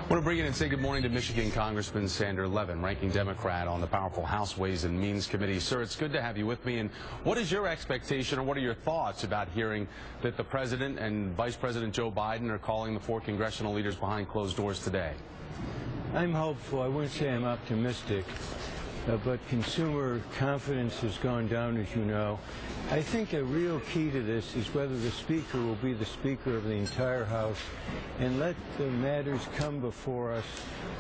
I want to bring in and say good morning to Michigan Congressman Senator Levin, ranking Democrat on the powerful House Ways and Means Committee. Sir, it's good to have you with me. And what is your expectation, or what are your thoughts about hearing that the President and Vice President Joe Biden are calling the four congressional leaders behind closed doors today? I'm hopeful. I wouldn't say I'm optimistic, but consumer confidence has gone down, as you know. I think a real key to this is whether the Speaker will be the Speaker of the entire House and let the matters come before us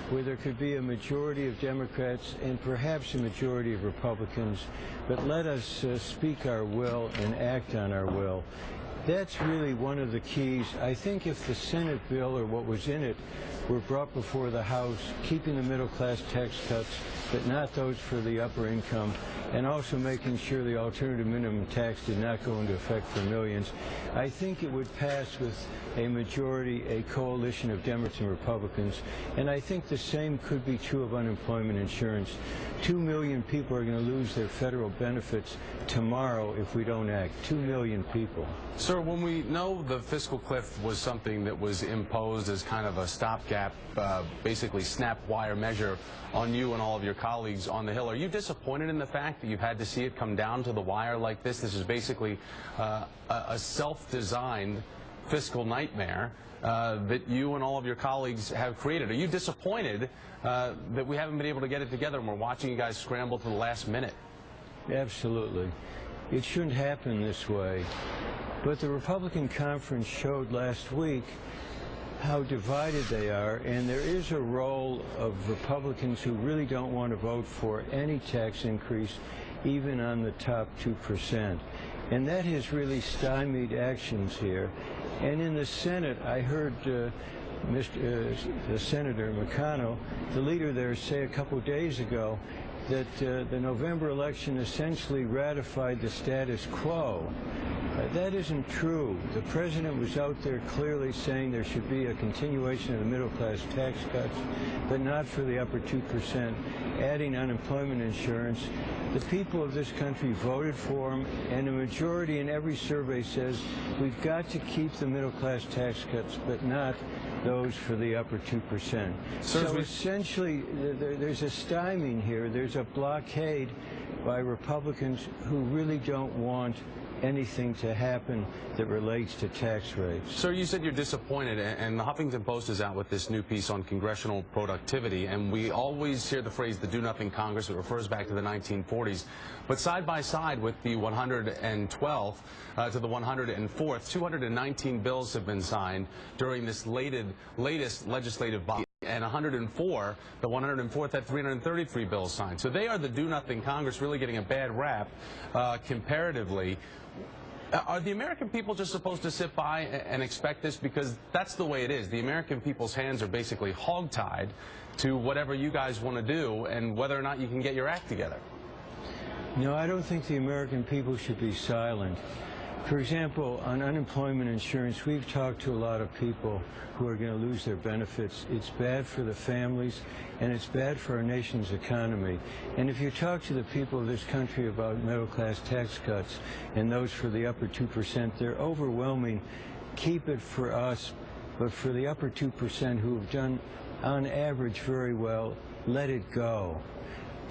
where there could be a majority of Democrats and perhaps a majority of Republicans, but let us speak our will and act on our will. That's really one of the keys. I think if the Senate bill or what was in it were brought before the House, keeping the middle-class tax cuts, but not those for the upper income, and also making sure the alternative minimum tax did not go into effect for millions, I think it would pass with a majority, a coalition of Democrats and Republicans, and I think the same could be true of unemployment insurance. 2 million people are going to lose their federal benefits tomorrow if we don't act. 2 million people. Sir, when we know the fiscal cliff was something that was imposed as kind of a stopgap, basically snap wire measure on you and all of your colleagues on the Hill, are you disappointed in the fact that you've had to see it come down to the wire like this? This is basically a self-designed fiscal nightmare that you and all of your colleagues have created. Are you disappointed that we haven't been able to get it together and we're watching you guys scramble to the last minute? Absolutely. It shouldn't happen this way. But the Republican conference showed last week how divided they are, and there is a role of Republicans who really don't want to vote for any tax increase, even on the top 2%. And that has really stymied actions here. And in the Senate, I heard Senator McConnell, the leader there, say a couple days ago that the November election essentially ratified the status quo. That isn't true. The President was out there clearly saying there should be a continuation of the middle-class tax cuts, but not for the upper 2%, adding unemployment insurance. The people of this country voted for him, and a majority in every survey says we've got to keep the middle-class tax cuts, but not those for the upper 2%. So essentially, there's a stymie here. There's a blockade by Republicans who really don't want anything to happen that relates to tax rates. Sir, you said you're disappointed, and the Huffington Post is out with this new piece on congressional productivity, and we always hear the phrase the do-nothing Congress. It refers back to the 1940s. But side by side with the 112th to the 104th, 219 bills have been signed during this latest legislative body. And 104, the 104th had 333 bills signed. So they are the do-nothing Congress, really getting a bad rap comparatively. Are the American people just supposed to sit by and expect this? Because that's the way it is. The American people's hands are basically hog-tied to whatever you guys want to do and whether or not you can get your act together. No, I don't think the American people should be silent. For example, on unemployment insurance, we've talked to a lot of people who are going to lose their benefits. It's bad for the families, and it's bad for our nation's economy. And if you talk to the people of this country about middle-class tax cuts and those for the upper 2%, they're overwhelming. Keep it for us, but for the upper 2% who have done, on average, very well, let it go.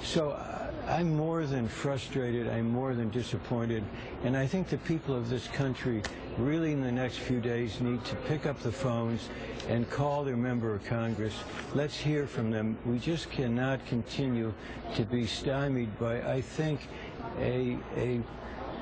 So I'm more than frustrated, I'm more than disappointed, and I think the people of this country really in the next few days need to pick up the phones and call their member of Congress. Let's hear from them. We just cannot continue to be stymied by, I think, a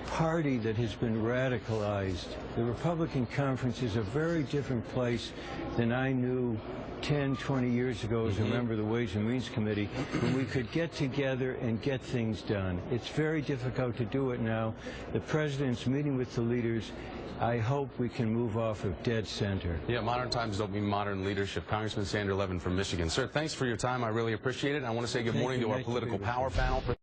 party that has been radicalized. The Republican conference is a very different place than I knew 10, 20 years ago as a member of the Ways and Means Committee, when we could get together and get things done. It's very difficult to do it now. The President's meeting with the leaders. I hope we can move off of dead center. Yeah, modern times don't mean modern leadership. Congressman Senator Levin from Michigan. Sir, thanks for your time. I really appreciate it. I want to say good morning to our political power panel.